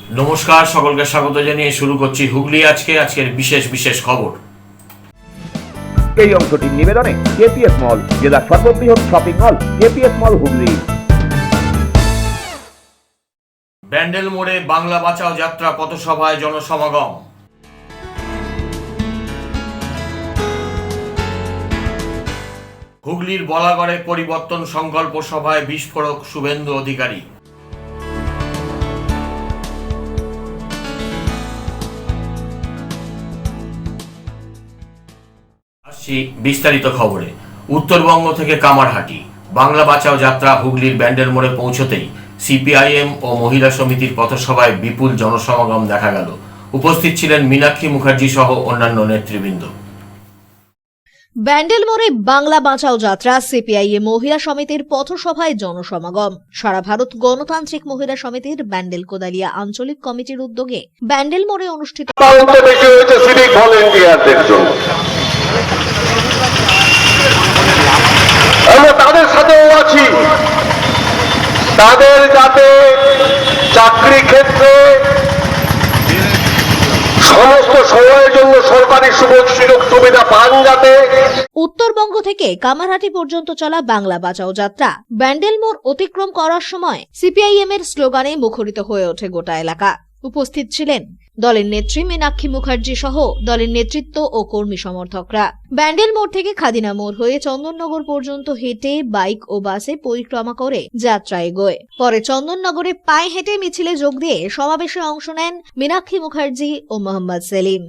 নমস্কার, সকলকে স্বাগত জানিয়ে শুরু করছি হুগলি আজকের বিশেষ খবর। এই অংশটির নিবেদনে কেপিএস মল, জেলার সর্ববৃহৎ শপিং মল কেপিএস মল হুগলি। ব্যান্ডেল মোড়ে বাংলা বাঁচাও যাত্রা পথসভায় জনসমাগম। হুগলির বলাগড়ে পরিবর্তন সংকল্প সভায় বিস্ফোরক শুভেন্দু অধিকারী। বিস্তারিত খবরে। উত্তরবঙ্গ থেকে কামারহাটি বাংলা বাঁচাও যাত্রা হুগলির ব্যান্ডেল মোড়ে পৌঁছতেই সিপিআইএম ও মহিলা সমিতির পথসভায় বিপুল জনসমাগম দেখা গেল। উপস্থিত ছিলেন মীনাক্ষী মুখার্জি সহ অন্যান্য নেতৃবৃন্দ। ব্যান্ডেল মোড়ে বাংলা বাঁচাও যাত্রা সিপিআইএম মহিলা সমিতির পথসভায় জনসমাগম। সারা ভারত গণতান্ত্রিক মহিলা সমিতির ব্যান্ডেল কোদালিয়া আঞ্চলিক কমিটির উদ্যোগে ব্যান্ডেল মোড়ে অনুষ্ঠিত সিভিক ভলেন্টিয়ারদের জন্য আমরা তাদের সাথেও আছি, তাদের যাতে চাকরি ক্ষেত্রে সমস্ত সময়ের জন্য সরকারি সুযোগ সুবিধা পান যাতে। উত্তরবঙ্গ থেকে কামারহাটি পর্যন্ত চলা বাংলা বাঁচাও যাত্রা ব্যান্ডেল মোড় অতিক্রম করার সময় সিপিআইএম এর স্লোগানে মুখরিত হয়ে ওঠে গোটা এলাকা। উপস্থিত ছিলেন দলের নেত্রী মীনাক্ষী মুখার্জি সহ দলের নেতৃত্ব ও কর্মী সমর্থকরা। ব্যান্ডেল মোড় থেকে খাদিনা মোড় হয়ে চন্দননগর পর্যন্ত হেঁটে, বাইক ও বাসে পরিক্রমা করে যাত্রা এগোয়। পরে চন্দননগরে পায়ে হেঁটে মিছিলে যোগ দিয়ে সমাবেশে অংশ নেন মীনাক্ষী মুখার্জি ও মোহাম্মদ সেলিম।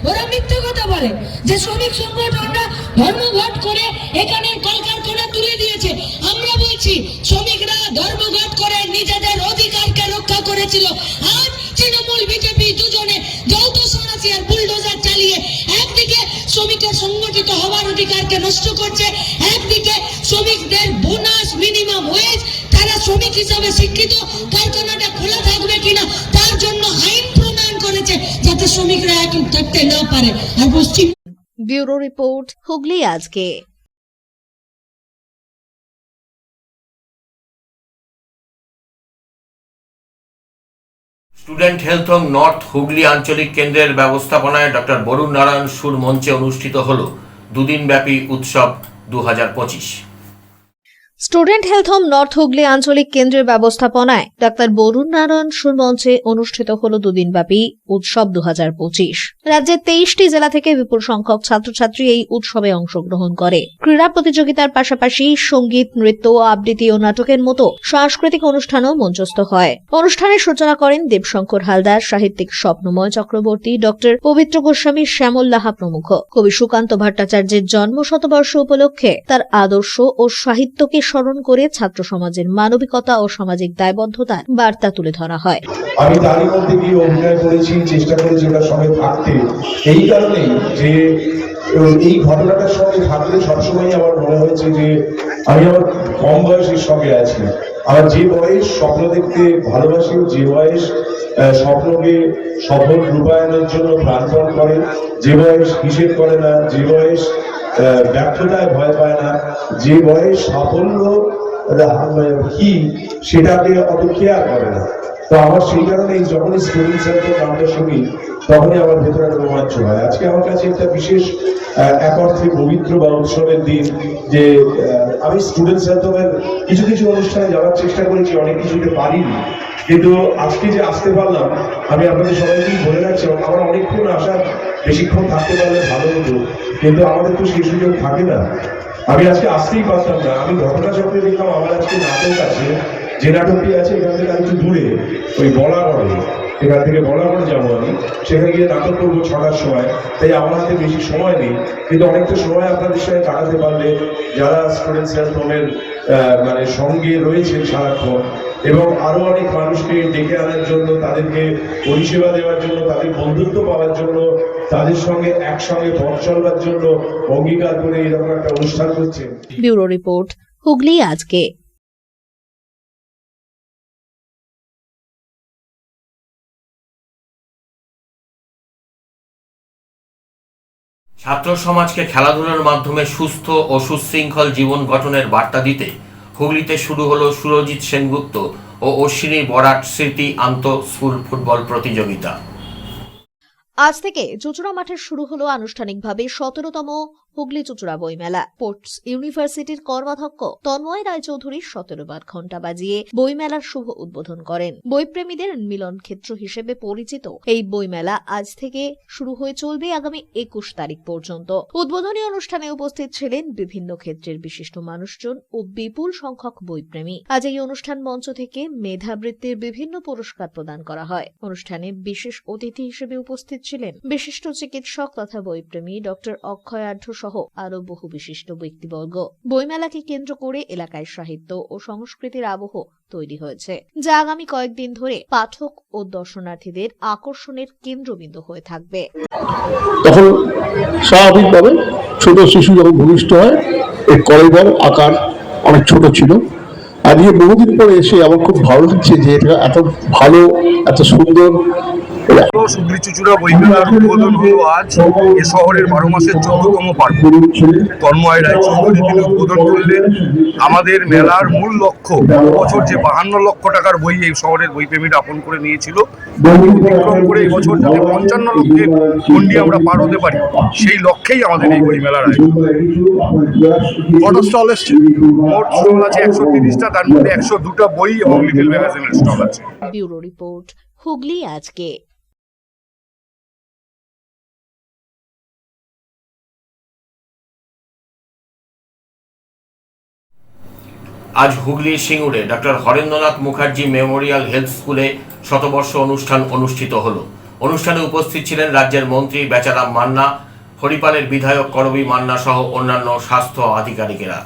ওরা মিথ্যে কথা বলে যে শ্রমিক সংগঠনরা ধর্মঘট করে এখানে কলকারখানা তুলে দিয়েছে। আমরা বলছি শ্রমিকরা ধর্মঘট করে নিজেদের অধিকারকে রক্ষা করেছিল। আজ তৃণমূল বিজেপি দুজনে যৌথ সন্ন্যাসী আর বুলডোজার চালিয়ে একদিকে শ্রমিকের সংগঠিত হওয়ার অধিকারকে নষ্ট করছে, একদিকে শ্রমিকদের বোনাস, মিনিমাম ওয়েজ, তারা শ্রমিক হিসাবে স্বীকৃত, কারখানাটা খোলা থাকবে কিনা তার জন্য আইন প্রণয়ন করেছে যাতে শ্রমিকরা এখন থাকতে না পারে। আর পশ্চিম ব্যুরো রিপোর্ট, হুগলি আজকে। Student health home north Hooghly আঞ্চলিক কেন্দ্রের ব্যবস্থাপনায় ডক্টর বরুণ নারায়ণ সুর মঞ্চে অনুষ্ঠিত হল দুদিনব্যাপী উৎসব 2025। Student health home north Hooghly আঞ্চলিক কেন্দ্রের ব্যবস্থাপনায় ডাক্তার বরুণ নারায়ণ সুর মঞ্চে অনুষ্ঠিত হল দুদিনব্যাপী উৎসব 2025। রাজ্যের 23টি জেলা থেকে বিপুল সংখ্যক ছাত্রছাত্রী এই উৎসবে অংশগ্রহণ করে। ক্রীড়া প্রতিযোগিতার পাশাপাশি সঙ্গীত, নৃত্য, আবৃত্তি ও নাটকের মতো সাংস্কৃতিক অনুষ্ঠানও মঞ্চস্থ হয়। অনুষ্ঠানের সূচনা করেন দেবশঙ্কর হালদার, সাহিত্যিক স্বপ্নময় চক্রবর্তী, ডক্টর পবিত্র গোস্বামী, শ্যামল লাহা প্রমুখ। কবি সুকান্ত ভট্টাচার্যের জন্ম শতবর্ষ উপলক্ষে তার আদর্শ ও সাহিত্যকে স্মরণ করে ছাত্র সমাজের মানবিকতা ও সামাজিক দায়বদ্ধতার বার্তা তুলে ধরা হয়। আমি তারই মধ্যে গিয়ে অভিনয় করেছি, চেষ্টা করেছি ওটার সঙ্গে থাকতে। এই কারণেই যে এই ঘটনাটার সঙ্গে থাকলে সবসময় আমার মনে হয়েছে যে আমি আমার কম বয়সের সঙ্গে আছি। আমার যে বয়স স্বপ্ন দেখতে ভালোবাসি, যে বয়স স্বপ্নকে সফল রূপায়ণের জন্য প্রাণপণ করে, যে বয়স হিসেব করে না, যে বয়স ব্যর্থতায় ভয় পায় না, যে বয়স সাফল্য কি সেটাকে অত কেয়ার করে না। তো আমার সেই কারণে যখনই স্টুডেন্ট সেন্টার নামটা শুনি তখনই আমার ভেতরে একটা রোমাঞ্চ হয়। আজকে আমার কাছে একটা বিশেষ এক অর্থে পবিত্র বা উৎসবের দিন যে আমি স্টুডেন্ট সেন্টারের কিছু কিছু অনুষ্ঠানে যাওয়ার চেষ্টা করেছি, অনেক কিছুতে পারিনি, কিন্তু আজকে যে আসতে পারলাম আমি আপনাদের সবাইকেই বলে রাখছি আমার অনেকক্ষণ আসার, বেশিক্ষণ থাকতে পারলে ভালো হতো, কিন্তু আমাদের তো সেই সুযোগ থাকে না। আমি আজকে আসতেই পারতাম না। আমি ঘটনাচক্রে দেখলাম আমার আজকে নাটক আছে, যে নাটকটি আছে এখান থেকে একটু দূরে, ওই বলাগড়ে, এখান থেকে বলাগড়ে যাবো আমি, সেখানে গিয়ে নাটক করবো 6টার সময়। তাই আমার হাতে বেশি সময় নেই, কিন্তু অনেকটা সময় আপনাদের সঙ্গে কাটাতে পারলে যারা স্টুডেন্ট হেলথ হোমের মানে সঙ্গে রয়েছেন সারাক্ষণ, এবং আরো অনেক মানুষকে ডেকে আনার জন্য, তাদেরকে পরিষেবা দেওয়ার জন্য, তাদের বন্ধুত্ব পাওয়ার জন্য, তাদের সঙ্গে একসঙ্গে পথ চলবার জন্য অঙ্গীকার করে এরকম একটা অনুষ্ঠান করছেন। ব্যুরো রিপোর্ট, হুগলি আজকে। ছাত্র সমাজকে খেলাধুলার মাধ্যমে সুস্থ ও সুশৃঙ্খল জীবন গঠনের বার্তা দিতে হুগলিতে শুরু হলো সুরজিৎ সেনগুপ্ত ও অশ্বিনী বরাট স্মৃতি আন্ত স্কুল ফুটবল প্রতিযোগিতা। আজ থেকে চুঁচুড়া মাঠে শুরু হলো আনুষ্ঠানিকভাবে 17তম হুগলি চুঁচুড়া বইমেলা। স্পোর্টস ইউনিভার্সিটির কর্মাধ্যক্ষ তন্ময় রায়চৌধুরী 17 বার ঘণ্টা বাজিয়ে বইমেলার শুভ উদ্বোধন করেন। বইপ্রেমীদের মিলন ক্ষেত্র হিসেবে পরিচিত এই বইমেলা আজ থেকে শুরু হয়ে চলবে আগামী 21 তারিখ পর্যন্ত। উদ্বোধনী অনুষ্ঠানে উপস্থিত ছিলেন বিভিন্ন ক্ষেত্রের বিশিষ্ট মানুষজন ও বিপুল সংখ্যক বইপ্রেমী। আজ এই অনুষ্ঠান মঞ্চ থেকে মেধাবৃত্তির বিভিন্ন পুরস্কার প্রদান করা হয়। অনুষ্ঠানে বিশেষ অতিথি হিসেবে উপস্থিত ছিলেন বিশিষ্ট চিকিৎসক তথা বইপ্রেমী ডক্টর অক্ষয় আঢ্য সহ আরো বহু বিশিষ্ট ব্যক্তিবর্গ। বইমেলাকে কেন্দ্র করে এলাকায় সাহিত্য ও সংস্কৃতির আবহ তৈরি হয়েছে, যা আগামী কয়েকদিন ধরে পাঠক ও দর্শনার্থীদের আকর্ষণের কেন্দ্রবিন্দু হয়ে থাকবে। তখন স্বাভাবিকভাবে ছোট শিশু যখন ভূমিষ্ঠ হয় এর কলেবর আকার অনেক ছোট ছিল। আজকে বহুদিন পরে এসে আমার খুব ভালো লাগছে যে এটা এত ভালো, এত সুন্দর। হুগলি চুঁচুড়া বইমেলার উদ্বোধন হলো আজ। এ শহরের 12 মাসের 14তম পার্বণ। তন্ময় রায়চৌধুরী তিনি উদ্বোধন করলেন। আমাদের মেলার মূল লক্ষ্য, বছর যে 52 লক্ষ টাকার বই এই শহরের বইপ্রেমীরা আপন করে নিয়েছিল, অতিক্রম করে এই বছর যাতে 55 লক্ষের গণ্ডি আমরা পার হতে পারি, সেই লক্ষ্যেই আমাদের এই বইমেলার আয়োজন। কত স্টল এসছে? মোট স্টল আছে 130টা, তার মধ্যে 102টা বই এবং লিটল ম্যাগাজিনের স্টল আছে। ব্যুরো রিপোর্ট, হুগলি আজকে। আজ হুগলির সিঙ্গুরে doctor Harendranath Mukherjee memorial health স্কুলে শতবর্ষ অনুষ্ঠান অনুষ্ঠিত হল। অনুষ্ঠানে উপস্থিত ছিলেন রাজ্যের মন্ত্রী বেচারাম মান্না, হরিপালের বিধায়ক করবী মান্না সহ অন্যান্য স্বাস্থ্য আধিকারিকেরা।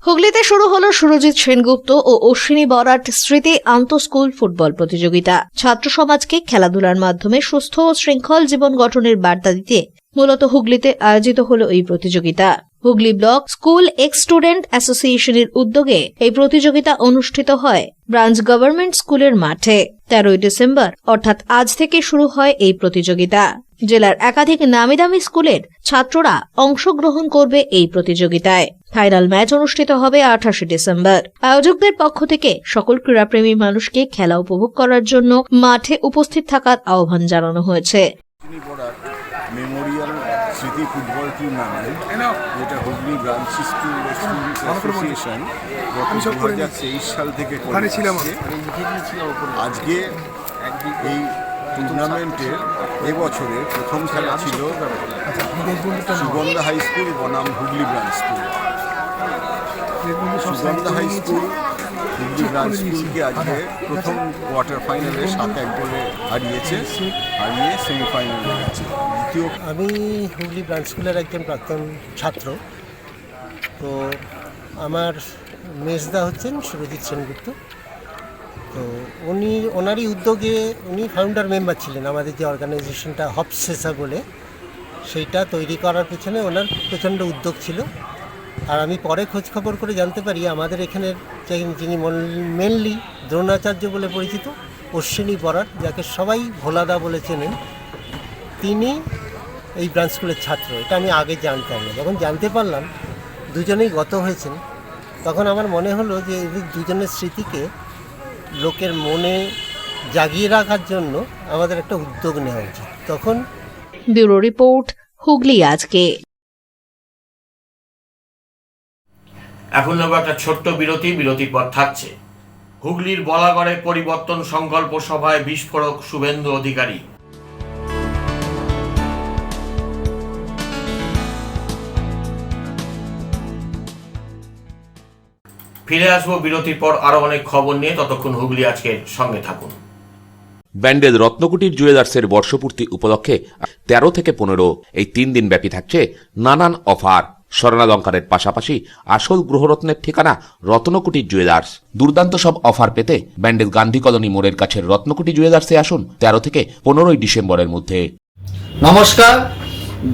হুগলিতে শুরু হলো সুরজিৎ সেনগুপ্ত ও অশ্বিনী বরাট স্মৃতি আন্ত স্কুল ফুটবল প্রতিযোগিতা। ছাত্র সমাজকে খেলাধুলার মাধ্যমে সুস্থ ও শৃঙ্খল জীবন গঠনের বার্তা দিতে মূলত হুগলিতে আয়োজিত হলো এই প্রতিযোগিতা। Hooghly block school ex student অ্যাসোসিয়েশনের উদ্যোগে এই প্রতিযোগিতা অনুষ্ঠিত হয় ব্রাঞ্চ গভর্নমেন্ট স্কুলের মাঠে। 13 ডিসেম্বর অর্থাৎ আজ থেকে শুরু হয় এই প্রতিযোগিতা। জেলার একাধিক নামি দামি স্কুলের ছাত্ররা অংশগ্রহণ করবে এই প্রতিযোগিতায়। ফাইনাল ম্যাচ অনুষ্ঠিত হবে 28 ডিসেম্বর। আয়োজকদের পক্ষ থেকে সকল ক্রীড়াপ্রেমী মানুষকে খেলা উপভোগ করার জন্য মাঠে উপস্থিত থাকার আহ্বান জানানো হয়েছে। মেমোরিয়াল স্মৃতি ফুটবল টুর্নামেন্ট, যেটা হুগলি ব্রাঞ্চ স্কুল অ্যাসোসিয়েশন গত 2023 সাল থেকে করেছে। আজকে এই টুর্নামেন্টের এবছরের প্রথম খেলা ছিল সুগন্ধা হাই স্কুল বনাম Hooghly branch school. Sugandha high school Hooghly branch স্কুলকে আজকে প্রথম কোয়ার্টার ফাইনালে 7-1 গোলে হারিয়ে সেমিফাইনালে গেছে। আমি হুগলি ব্রাঞ্চ স্কুলের একজন প্রাক্তন ছাত্র। তো আমার মেজদা হচ্ছেন সুরজিৎ সেনগুপ্ত। তো ওনারই উদ্যোগে উনি ফাউন্ডার মেম্বার ছিলেন। আমাদের যে অর্গানাইজেশনটা হপসেসা বলে, সেইটা তৈরি করার পেছনে ওনার প্রচণ্ড উদ্যোগ ছিল। আর আমি পরে খোঁজখবর করে জানতে পারি আমাদের এখানের যিনি মেনলি দ্রোণাচার্য বলে পরিচিত অশ্বিনী বরাট, যাকে সবাই ভোলাদা বলে চেনেন, তিনি এই ব্রাঞ্চ স্কুলের ছাত্র। এটা আমি আগে জানতাম না। যখন জানতে পারলাম দুজনেই গত হয়েছেন, তখন আমার মনে হলো যে এদের দুজনের স্মৃতিকে লোকের মনে জাগিয়ে রাখার জন্য আমাদের একটা উদ্যোগ নেওয়া উচিত। তখন ব্যুরো রিপোর্ট, হুগলি আজকে। এখন নেব একটা ছোট্ট বিরতির পর থাকছে হুগলির বলাগড়ে পরিবর্তন সংকল্প সভায় বিস্ফোরক শুভেন্দু অধিকারী। ফিরে আসবো বিরতির পর আরো অনেক খবর নিয়ে। ততক্ষণ হুগলি আজকের সঙ্গে থাকুন। ব্যান্ডেল রত্নকুটির জুয়েলার্সের বর্ষপূর্তি উপলক্ষে 13 থেকে 15 এই 3 দিন ব্যাপী থাকছে নানান অফার। স্বর্ণালঙ্কারের পাশাপাশি আসল গ্রহরত্নের ঠিকানা রত্নকুটির জুয়েলার্স। দুর্দান্ত সব অফার পেতে ব্যান্ডেল গান্ধী কলোনি মোড়ের কাছের রত্নকুটি জুয়েলার্সে আসুন 13 থেকে 15 ডিসেম্বরের মধ্যে। নমস্কার।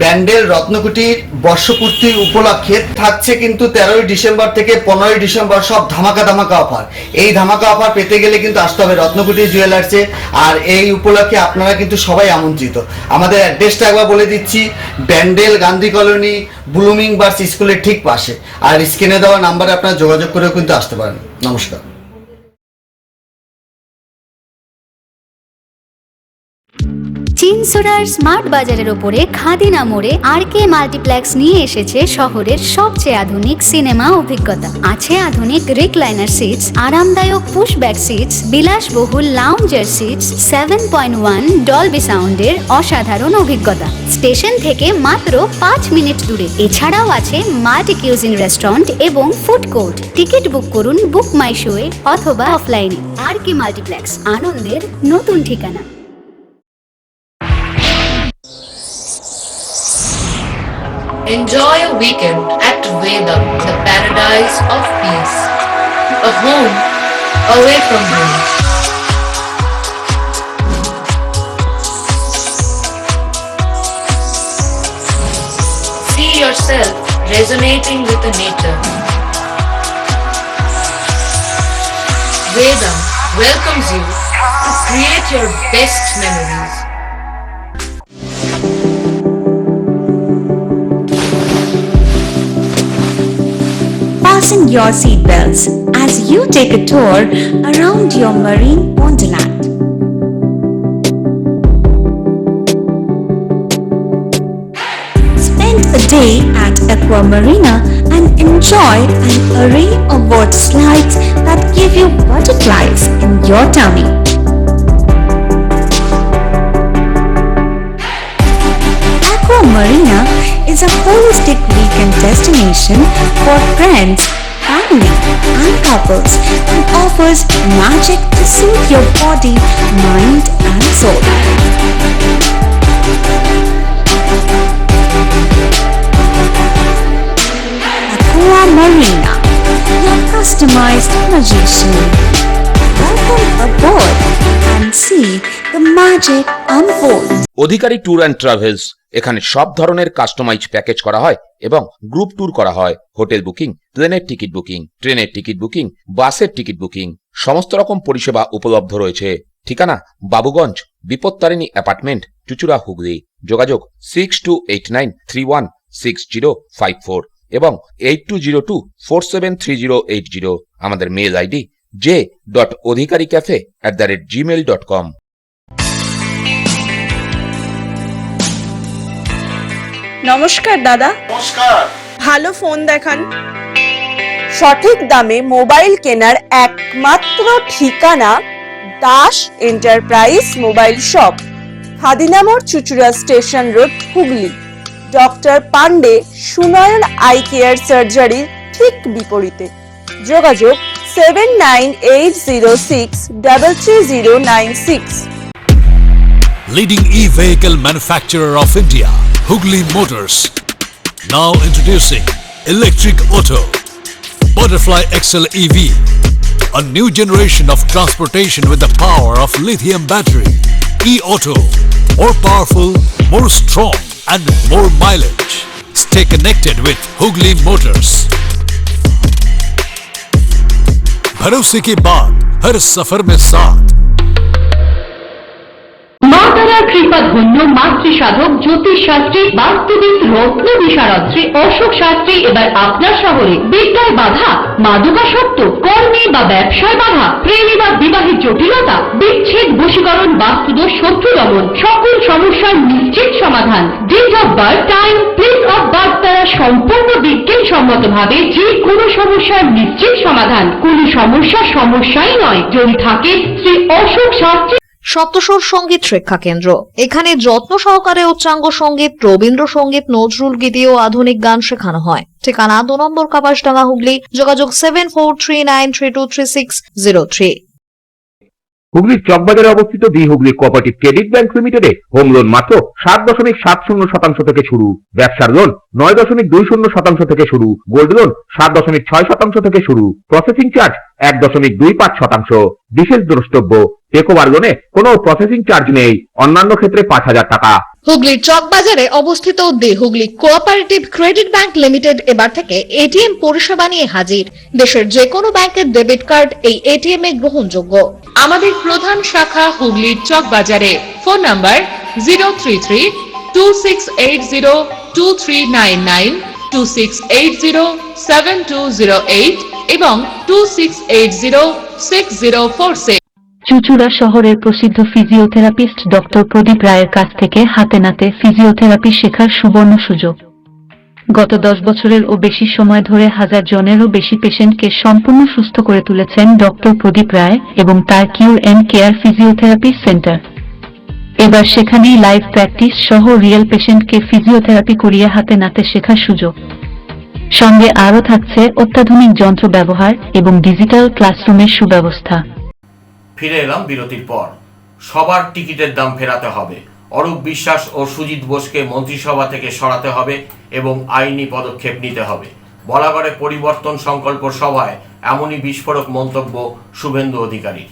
ব্যান্ডেল রত্নকুটির বর্ষপূর্তি উপলক্ষে থাকছে কিন্তু 13 ডিসেম্বর থেকে 15 ডিসেম্বর সব ধামাকা অফার। এই ধামাকা অফার পেতে গেলে কিন্তু আসতে হবে রত্নকুটি জুয়েলার্সে। আর এই উপলক্ষে আপনারা কিন্তু সবাই আমন্ত্রিত। আমাদের অ্যাড্রেসটা একবার বলে দিচ্ছি, Bandel Gandhi colony blooming birds স্কুলের ঠিক পাশে। আর স্ক্রিনে দেওয়া নাম্বারে আপনারা যোগাযোগ করেও কিন্তু আসতে পারেন। নমস্কার। চিনসুরার স্মার্ট বাজারের ওপরে খাদিনা মোড়ে আরকে মাল্টিপ্লেক্স নিয়ে এসেছে শহরের সবচেয়ে আধুনিক সিনেমা অভিজ্ঞতা। আছে আধুনিক রিক্লাইনার সিটস, আরামদায়ক পুশব্যাক সিটস, বিলাসবহুল লাউঞ্জার সিটস, 7.1 ডলবি সাউন্ডের অসাধারণ অভিজ্ঞতা। স্টেশন থেকে মাত্র 5 মিনিট দূরে। এছাড়াও আছে মাল্টি কিউজিন রেস্টুরেন্ট এবং ফুড কোর্ট। টিকিট বুক করুন বুক মাই শোয়ে অথবা অফলাইনে। আরকে মাল্টিপ্লেক্স, আনন্দের নতুন ঠিকানা। Enjoy a weekend at Vedam, the paradise of peace. A home away from home. See yourself resonating with the nature. Vedam welcomes you to create your best memories. Fasten your seatbelts as you take a tour around your marine wonderland. Spend a day at Aqua Marina and enjoy an array of water slides that give you butterflies in your tummy. Aqua Marina is a holistic weekend destination for friends, family, and couples and offers magic to soothe your body, mind, and soul. Aqua Marina, your customized magician. Welcome aboard and see the magic unfold. Adhikari tour and travels, এখানে সব ধরনের customise package করা হয় এবং group tour করা হয়। Hotel booking, প্লেনের ticket booking, ট্রেনের টিকিট বুকিং, বাসের টিকিট বুকিং, সমস্ত রকম পরিষেবা উপলব্ধ রয়েছে। ঠিকানা বাবুগঞ্জ, বিপত্তারিণী অ্যাপার্টমেন্ট, চুচুড়া, হুগলি। যোগাযোগ 6289316054 এবং 8202473080। আমাদের মেল আইডি j.odhikaricafe@gmail.com। নমস্কার দাদা। নমস্কার। ভালো ফোন দেখান। সঠিক দামে মোবাইল কেনার একমাত্র ঠিকানা Das enterprise mobile shop, Khadina মোড়, Chuchura station road, Hooghly. Doctor Pandey Sunayan eye care সার্জারির ঠিক বিপরীতে। যোগাযোগ 7980633096। Leading e-vehicle manufacturer of India, Hugli Motors. Now introducing Electric Auto, Butterfly XL EV, a new generation of transportation with the power of lithium battery. E-Auto, more powerful, more strong and more mileage. Stay connected with Hugli Motors. भरोसे के बाद हर सफर में साथ। মাতারা কৃপা ধন্য মাতৃ সাধক জ্যোতিষ শাস্ত্রী বাস্তুবিদ রত্ন বিশারদ অশোক শাস্ত্রী এবার আপনার শহরে। বিদ্যায় বাধা, মাদকাসক্ত, কর্মে বা ব্যবসায় বাধা, প্রেমী বা বিবাহের জটিলতা, বিচ্ছেদ, বশীকরণ, বাস্তুদোষ, শত্রু দমন, সকল সমস্যার নিশ্চিত সমাধান। Date of birth, time, place of birth দ্বারা সম্পূর্ণ বিজ্ঞানসম্মত ভাবে যে কোনো সমস্যার নিশ্চিত সমাধান। কোনো সমস্যাই নয় যদি থাকে শ্রী অশোক শাস্ত্রী। সপ্তস্বর সঙ্গীত শিক্ষা কেন্দ্র। এখানে যত্ন সহকারে উচ্চাঙ্গ সঙ্গীত, রবীন্দ্রসঙ্গীত, নজরুল গীতি ও আধুনিক গান শেখানো হয়। ঠিকানা 2 নম্বর কাপাসডাঙ্গা, হুগলি। যোগাযোগ 7439323603। হুগলির চকবাজারে অবস্থিত the Hooghly cooperative credit bank লিমিটেডে হোম লোন মাত্র 7.70% থেকে শুরু। ব্যবসার লোন 9.20% থেকে শুরু। গোল্ড লোন 7.6% থেকে শুরু। Processing charge 1.25%। বিশেষ দ্রষ্টব্য, টেকওভার লোনে কোনো প্রসেসিং চার্জ নেই। অন্যান্য ক্ষেত্রে 5,000 টাকা। হুগলির চকবাজারে অবস্থিত the Hooghly cooperative credit bank limited এবার থেকে এটিএম পরিষেবা নিয়ে হাজির। দেশের যে কোনো ব্যাংকের ডেবিট কার্ড এই এটিএম এ গ্রহণযোগ্য। আমাদের প্রধান শাখা হুগলির চকবাজারে। ফোন নাম্বার 033-2680-2399, 2680-7208 এবং 2680-6046। চুঁচুড়া শহরের প্রসিদ্ধ ফিজিওথেরাপিস্ট ডক্টর প্রদীপ রায়ের কাছ থেকে হাতে নাতে ফিজিওথেরাপি শেখার সুবর্ণ সুযোগ। গত 10 বছরের ও বেশি সময় ধরে হাজার জনেরও বেশি পেশেন্টকে সম্পূর্ণ সুস্থ করে তুলেছেন ডক্টর প্রদীপ রায় এবং তার কিউর এন্ড কেয়ার ফিজিওথেরাপি সেন্টার। এবার সেখানেই লাইভ প্র্যাকটিস সহ রিয়েল পেশেন্টকে ফিজিওথেরাপি করিয়ে হাতে নাতে শেখার সুযোগ। সঙ্গে আরও থাকছে অত্যাধুনিক যন্ত্র ব্যবহার এবং ডিজিটাল ক্লাসরুমের সুব্যবস্থা। ফিরে এলাম বিরতির পর। সবার টিকিটের দাম ফেরাতে হবে। অরূপ বিশ্বাস ও সুজিত বোসকে মন্ত্রিসভা থেকে সরাতে হবে এবং আইনি পদক্ষেপ নিতে হবে। বলাগড়ে পরিবর্তন সংকল্প সভায় এমনই বিস্ফোরক মন্তব্য শুভেন্দু অধিকারীর।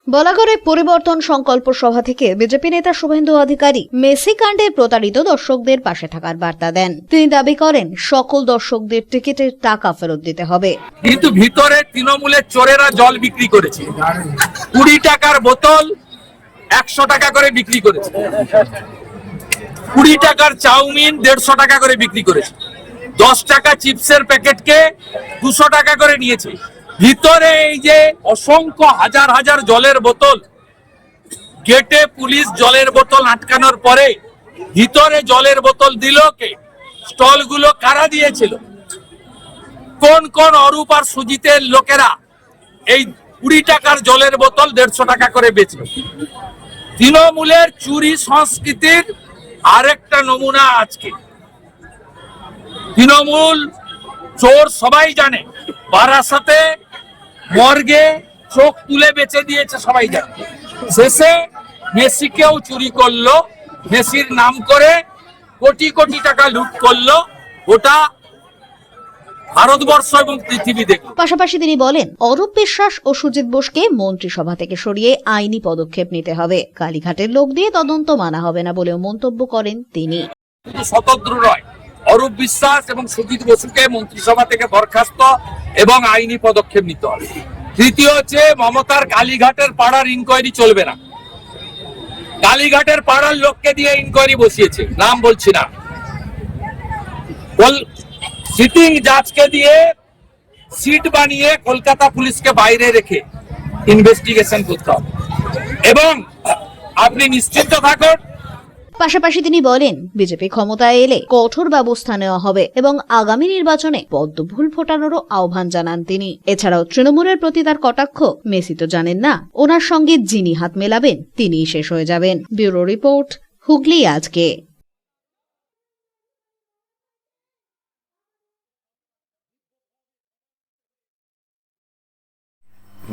বলাগড়ে পরিবর্তন সংকল্প সভা থেকে বিজেপি নেতা শুভেন্দু অধিকারী মেসি কাণ্ডে প্রতারিত দর্শকদের পাশে থাকার বার্তা দেন। তিনি দাবি করেন সকল দর্শকদের টিকিটের টাকা ফেরত দিতে হবে। কিন্তু ভিতরে তৃণমূলের চোরেরা জল বিক্রি করেছে, 20 টাকার বোতল 100 টাকা করে বিক্রি করেছে, 20 টাকার চাউমিন 150 টাকা করে বিক্রি করেছে, 10 টাকা চিপসের প্যাকেটকে 200 টাকা করে নিয়েছে। ভিতরে এই যে অসংখ্য হাজার হাজার জলের বোতল, গেটে পুলিশ জলের বোতল আটকানোর পরে ভিতরে জলের বোতল দিল কে? স্টলগুলো কারা দিয়েছিল? কোন কোন অরূপ আর সুজিতের লোকেরা এই 20 টাকার জলের বোতল 150 টাকা করে বেচল? তৃণমূলের চুরি সংস্কৃতির আরেকটা নমুনা আজকে। তৃণমূল চোর সবাই জানে, বারাসাতে মর্গে চোখ তুলে বেচে দিয়েছে সবাই জানে। শেষে মেসিকেও চুরি করলো, মেসির নাম করে কোটি কোটি টাকা লুট করলো। ওটা ভারতবর্ষ এবং পৃথিবী দেখল। পাশাপাশি তিনি বলেন অরূপ বিশ্বাস ও সুজিত বোসকে মন্ত্রিসভা থেকে সরিয়ে আইনি পদক্ষেপ নিতে হবে। কালীঘাটের লোক দিয়ে তদন্ত মানা হবে না বলেও মন্তব্য করেন তিনি। স্বতন্ত্র নয়, অরূপ বিশ্বাস এবং সুজিত বসুকে মন্ত্রিসভা থেকে বরখাস্ত এবং আইনি পদক্ষেপ নিতে হবে। তৃতীয় হচ্ছে মমতার কালীঘাটের পাড়ার ইনকোয়ারি চলবে না। কালীঘাটের পাড়ার লোককে দিয়ে ইনকোয়ারি বসিয়েছে, নাম বলছি না। সিটিং জাজকে দিয়ে সিট বানিয়ে কলকাতা পুলিশকে বাইরে রেখে ইনভেস্টিগেশন করতে হবে এবং আপনি নিশ্চিন্ত থাকুন। পাশাপাশি তিনি বলেন বিজেপি ক্ষমতায় এলে কঠোর ব্যবস্থা নেওয়া হবে এবং আগামী নির্বাচনে পদ্মফুল ফোটানোরও আহ্বান জানান তিনি। এছাড়াও তৃণমূলের প্রতি তার কটাক্ষ, মেসি তো জানেন না ওনার সঙ্গে যিনি হাত মেলাবেন তিনিই শেষ হয়ে যাবেন। ব্যুরো রিপোর্ট, হুগলি আজকে।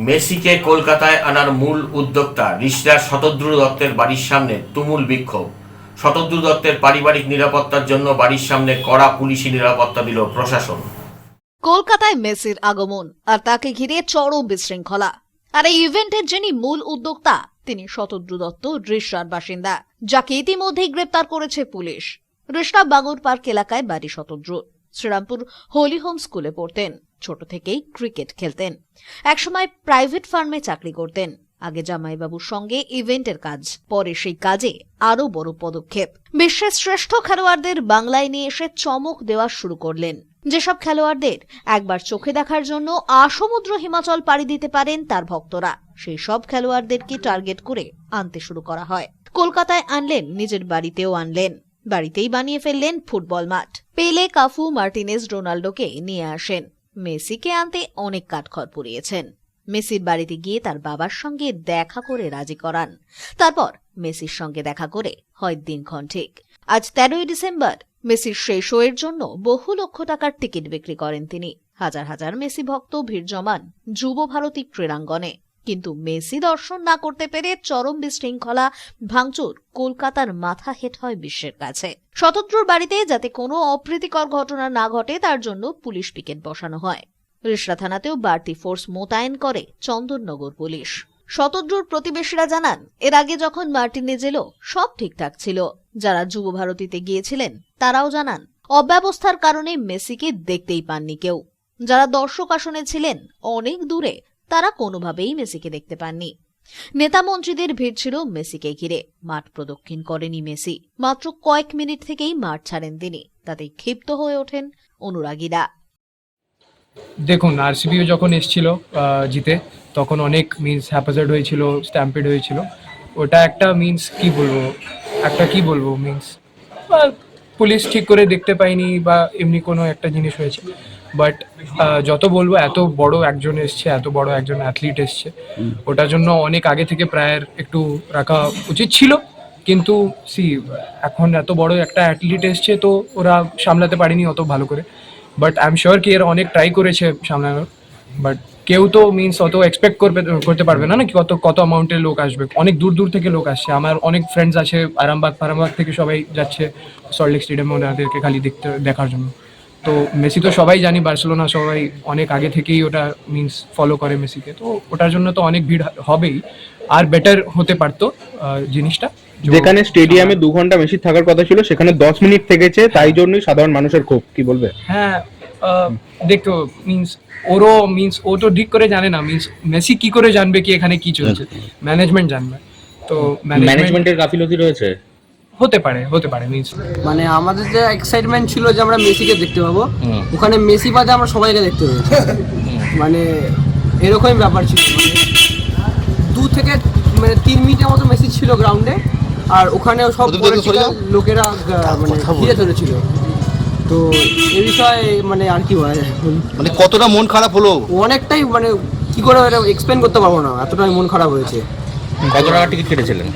মেসিকে কলকাতায় আনার মূল উদ্যোক্তা রিষড়ার শতদ্রু দত্তের বাড়ির সামনে তুমুল বিক্ষোভ। শতদ্রু দত্তের পারিবারিক নিরাপত্তার জন্য বাড়ির সামনে কড়া পুলিশি নিরাপত্তা দিল প্রশাসন। কলকাতায় মেসির আগমন আর তাকে ঘিরে চরম বিশৃঙ্খলা। আর এই ইভেন্টের যিনি মূল উদ্যোক্তা তিনি শতদ্রু দত্ত, রিষড়ার বাসিন্দা, যাকে ইতিমধ্যেই গ্রেপ্তার করেছে পুলিশ। রিষড়া বাঙুর পার্ক এলাকায় বাড়ি শতদ্রু। শ্রীরামপুর হোলি হোম স্কুলে পড়তেন। ছোট থেকেই ক্রিকেট খেলতেন। একসময় প্রাইভেট ফার্মে চাকরি করতেন। আগে জামাইবাবুর সঙ্গে ইভেন্টের কাজ, পরে সেই কাজে আরো বড় পদক্ষেপ। বিশ্বের শ্রেষ্ঠ খেলোয়াড়দের বাংলায় নিয়ে এসে চমক দেওয়া শুরু করলেন। যেসব খেলোয়াড়দের একবার চোখে দেখার জন্য আসমুদ্র হিমাচল পাড়ি দিতে পারেন তার ভক্তরা, সেই সব খেলোয়াড়দেরকে টার্গেট করে আনতে শুরু করা হয়। কলকাতায় আনলেন, নিজের বাড়িতেও আনলেন। বাড়িতেই বানিয়ে ফেললেন ফুটবল মাঠ। পেলে, কাফু, মার্টিনেজ, রোনাল্ডোকে নিয়ে আসেন। মেসিকে আনতে অনেক কাঠখড় পুড়িয়েছেন। মেসির বাড়িতে গিয়ে তার বাবার সঙ্গে দেখা করে রাজি করান। তারপর মেসির সঙ্গে দেখা করে হয় দিনক্ষণ ঠিক। আজ 13ই ডিসেম্বর মেসির সেই শোয়ের জন্য বহু লক্ষ টাকার টিকিট বিক্রি করেন তিনি। হাজার হাজার মেসি ভক্ত ভিড় জমান যুব ভারতী ক্রীড়াঙ্গনে। কিন্তু মেসি দর্শন না করতে পেরে চরম বিশৃঙ্খলা, ভাঙচুর কলকাতার মাথা হেট হয় বিশ্বের কাছে। শতদ্রুর বাড়িতে যাতে কোনো অপ্রীতিকর ঘটনা না ঘটে তার জন্য পুলিশ পিকেট বসানো হয়। রিষড়া থানাতেও বাড়তি ফোর্স মোতায়েন করে চন্দননগর পুলিশ। শতদ্রুর প্রতিবেশীরা জানান, এর আগে যখন মার্টিনেজ এলো সব ঠিকঠাক ছিল। যারা যুব ভারতীতে গিয়েছিলেন তারাও জানান অব্যবস্থার কারণে মেসিকে দেখতেই পাননি কেউ। যারা দর্শক আসনে ছিলেন অনেক দূরে, তারা কোনোভাবেই মেসিকে দেখতে পাননি। নেতা মন্ত্রীদের ভিড় ছিল মেসিকে ঘিরে। মাঠ প্রদক্ষিণ করেনি মেসি। মাত্র কয়েক মিনিট থেকেই মাঠ ছাড়েন তিনি। তাতে ক্ষিপ্ত হয়ে ওঠেন অনুরাগীরা। দেখুন, আরসিবিও যখন এসেছিল জিতে, তখন অনেক মিন্স হ্যাপাজার্ড হয়েছিল, স্ট্যাম্পেড হয়েছিল। ওটা একটা মিন্স কি বলবো মিন্স পুলিশ ঠিক করে দেখতে পায়নি বা এমনি কোনো একটা জিনিস হয়েছে। বাট যত বলবো এত বড় একজন এসছে, এত বড় একজন অ্যাথলিট এসছে, ওটার জন্য অনেক আগে থেকে প্রায়ের একটু রাখা উচিত ছিল। কিন্তু এখন এত বড় একটা অ্যাথলিট এসছে তো ওরা সামলাতে পারেনি অত ভালো করে। বাট আই এম শিওর কি এরা অনেক ট্রাই করেছে সামলানোর। বাট কেউ তো মিন্স অত এক্সপেক্ট করতে পারবে না কি কত অ্যামাউন্টের লোক আসবে। অনেক দূর দূর থেকে লোক আসছে। আমার অনেক ফ্রেন্ডস আছে আরামবাগ থেকে সবাই যাচ্ছে সল্টলেক স্টেডিয়ামে ওনাদেরকে খালি দেখার জন্য। তো মেসি তো সবাই জানি, বার্সেলোনা সবাই অনেক আগে থেকেই ওটা মিন্স ফলো করে মেসিকে, তো ওটার জন্য তো অনেক ভিড় হবেই। আর বেটার হতে পারতো জিনিসটা। যেখানে স্টেডিয়ামে 2 ঘন্টা মেসি থাকার কথা ছিল সেখানে 10 মিনিট থেকেছে, তাই জন্যই সাধারণ মানুষের ক্ষোভ, কি বলবে? হ্যাঁ, দেখো মিন্স ও তো ঠিক করে জানে না, মিন্স মেসি কি করে জানবে কি এখানে কি চলছে? ম্যানেজমেন্ট জানবে। তো ম্যানেজমেন্টের গাফিলতি রয়েছে, হতে পারে মিন্স মানে আমাদের যে এক্সাইটমেন্ট ছিল যে আমরা মেসিকে দেখতে পাবো, ওখানে মেসি বাদে আমরা সবাইকে দেখতে পেয়েছি। মানে এরকমই ব্যাপার ছিল। 2 থেকে 3 মিনিটের মতো মেসি ছিল গ্রাউন্ডে, আর ওখানে সব লোকেরা মানে ঘিরে ধরেছিল। তো এই বিষয়ে আর কি বলা যায়, কতটা মন খারাপ হলো? অনেকটাই কি করে এক্সপ্লেন করতে পারবো না, এতটাই মন খারাপ হয়েছে। কত টাকা টিকিট কেটেছিলেন?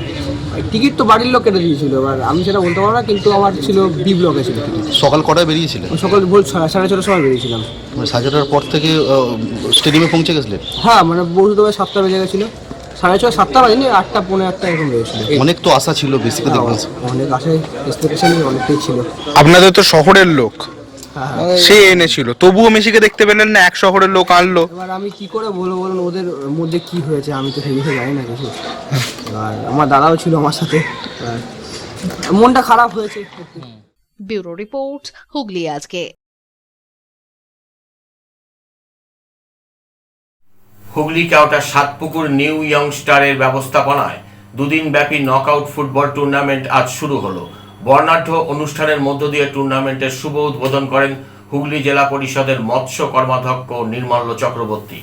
টিকিট তো বাড়ির লোক কেটে দিয়েছিল, এবার আমি সেটা বলতে পারবো না, কিন্তু আমার ছিল বি ব্লকে ছিল টিকিট। সকাল কটায় বেরিয়েছিলেন? সকাল ভোর 6:30 সময় বেরিয়েছিলাম। 7:30 পর থেকে স্টেডিয়ামে পৌঁছে গেছিলেন? হ্যাঁ, পৌঁছতে 7টা বেজে গেছিলো। 6:30 7টা বাজেনি, 8টা পৌনে 8টা এরকম বেরিয়েছিল। অনেক তো আশা ছিল বেসিকে দেখবেন, অনেক আশায় এক্সপেকটেশন অনেকটাই ছিল। আপনাদের তো শহরের লোক সে এনেছিল, তবুও মেসিকে দেখতে পেলেন না, এক শহরের লোক আনলো। এবার আমি কি করে বলবো বলুন, ওদের মধ্যে কি হয়েছে আমি তো সেই বিষয়ে জানি না কিছু। আর আমার দাদাও ছিল আমার সাথে, মনটা খারাপ হয়েছে। ব্যুরো রিপোর্ট, হুগলি আজকে। হুগলি কেওটার সাতপুকুর নিউ ইয়ংস্টারের ব্যবস্থাপনায় 2 দিন ব্যাপী নকআউট ফুটবল টুর্নামেন্ট আজ শুরু হলো। বর্ণাঢ্য অনুষ্ঠানের মধ্য দিয়ে টুর্নামেন্টের শুভ উদ্বোধন করেন হুগলি জেলা পরিষদের মৎস্য কর্মাধ্যক্ষ নির্মল্য চক্রবর্তী।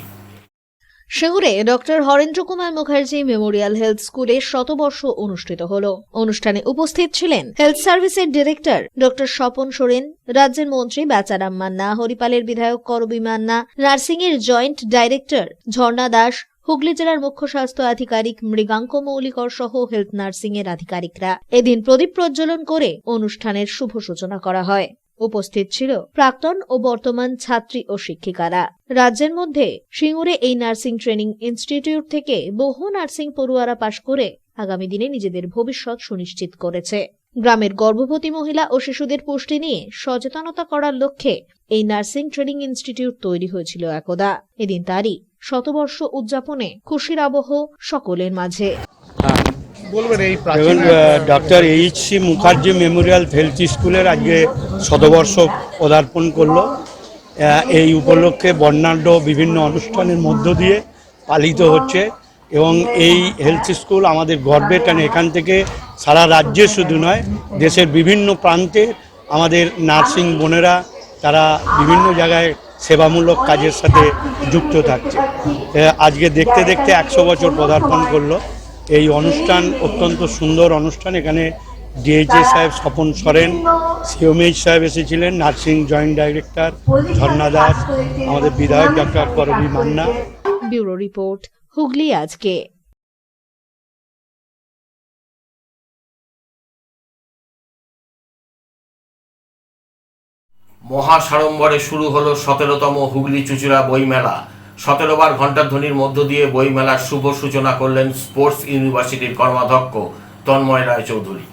সিঙ্গুরে doctor Harendra Kumar Mukherjee memorial health স্কুলে শতবর্ষ অনুষ্ঠিত হল। অনুষ্ঠানে উপস্থিত ছিলেন হেলথ সার্ভিসের ডিরেক্টর ডক্টর স্বপন সোরেন, রাজ্যের মন্ত্রী বেচারাম মান্না, হরিপালের বিধায়ক করবী মান্না, নার্সিং এর জয়েন্ট ডাইরেক্টর ঝর্ণা দাস, হুগলি জেলার মুখ্য স্বাস্থ্য আধিকারিক মৃগাঙ্ক মৌলিকর সহ হেলথ নার্সিং এর আধিকারিকরা। এদিন প্রদীপ প্রজ্বলন করে অনুষ্ঠানের শুভ সূচনা করা হয়। উপস্থিত ছিল প্রাক্তন ও বর্তমান ছাত্রী ও শিক্ষিকারা। রাজ্যের মধ্যে সিঙ্গুরে এই নার্সিং ট্রেনিং ইনস্টিটিউট থেকে বহু নার্সিং পড়ুয়ারা পাশ করে আগামী দিনে নিজেদের ভবিষ্যৎ সুনিশ্চিত করেছে। গ্রামের গর্ভবতী মহিলা ও শিশুদের পুষ্টি নিয়ে সচেতনতা করার লক্ষ্যে এই নার্সিং ট্রেনিং ইনস্টিটিউট তৈরি হয়েছিল একদা। এদিন তারই শতবর্ষ উদযাপনে খুশির আবহ সকলের মাঝে। ডক্টর এইচ.সি. মুখার্জি মেমোরিয়াল হেলথ স্কুলের আজকে শতবর্ষ পদার্পণ করলো। এই উপলক্ষে বর্ণাঢ্য বিভিন্ন অনুষ্ঠানের মধ্য দিয়ে পালিত হচ্ছে এবং এই হেলথ স্কুল আমাদের গর্বের, কারণ এখান থেকে সারা রাজ্যে শুধু নয় দেশের বিভিন্ন প্রান্তে আমাদের নার্সিং বোনেরা তারা বিভিন্ন জায়গায় সেবামূলক কাজের সাথে যুক্ত থাকছে। আজকে দেখতে দেখতে 100 বছর পদার্পণ করলো এই অনুষ্ঠান। অত্যন্ত সুন্দর অনুষ্ঠান। এখানে ডিএইচএ সাহেব স্বপন সরেন, সিওমএইচ সাহেব এসেছিলেন, নার্সিং জয়েন্ট ডাইরেক্টর ঝর্ণা দাস, আমাদের বিধায়ক ডক্টর করবী মান্না। ব্যুরো রিপোর্ট, হুগলি আজকে। মহাসাড়ম্বরে শুরু হলো 17তম হুগলি চুঁচুড়া বইমেলা। 17 বার ঘণ্টাধ্বনির মধ্য দিয়ে বইমেলার শুভ সূচনা করলেন স্পোর্টস ইউনিভার্সিটির কর্মাধ্যক্ষ Tanmoy Roychowdhury.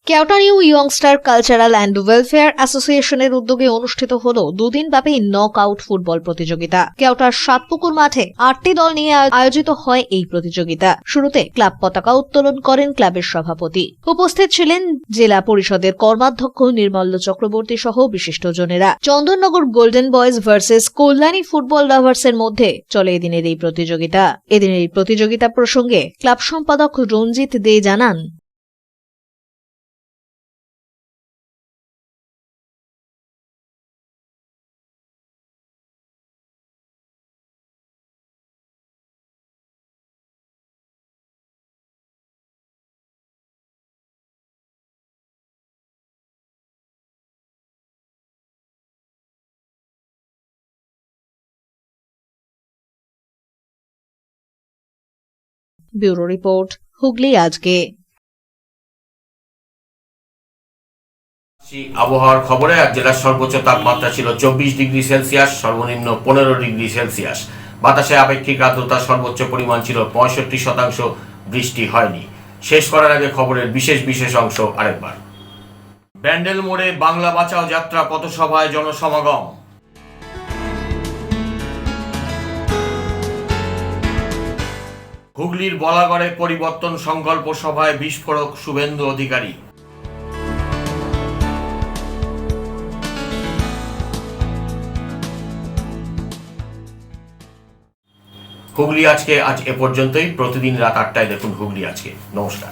Keota new youngster cultural and welfare অ্যাসোসিয়েশনের উদ্যোগে অনুষ্ঠিত হল 2 দিন ব্যাপী নকআউট ফুটবল প্রতিযোগিতা। কেওটার সাতপুকুর মাঠে 8টি দল নিয়ে আয়োজিত হয় এই প্রতিযোগিতা। শুরুতে ক্লাব পতাকা উত্তোলন করেন ক্লাবের সভাপতি। উপস্থিত ছিলেন জেলা পরিষদের কর্মাধ্যক্ষ নির্মল্য চক্রবর্তী সহ বিশিষ্টজনেরা। Chandannagar golden boys versus Kalyani football লাভার্সের মধ্যে চলে এদিনের এই প্রতিযোগিতা। এদিনের এই প্রতিযোগিতা প্রসঙ্গে ক্লাব সম্পাদক রঞ্জিত দে জানান, ব্যুরো রিপোর্ট, হুগলি আজকে। আবহাওয়ার খবরে আজ জেলার সর্বোচ্চ তাপমাত্রা ছিল 24 ডিগ্রি সেলসিয়াস, সর্বনিম্ন 15 ডিগ্রি সেলসিয়াস। বাতাসে আপেক্ষিক আর্দ্রতা সর্বোচ্চ পরিমাণ ছিল 65%। বৃষ্টি হয়নি। শেষ করার আগে খবরের বিশেষ অংশ আরেকবার। ব্যান্ডেল মোড়ে বাংলা বাঁচাও যাত্রা পথসভায় জনসমাগম। হুগলির বলাগড়ে পরিবর্তন সংকল্প সভায় বিস্ফোরক শুভেন্দু অধিকারী। হুগলি আজকে আজ এ পর্যন্তই। প্রতিদিন রাত 8টায় দেখুন হুগলি আজকে। নমস্কার।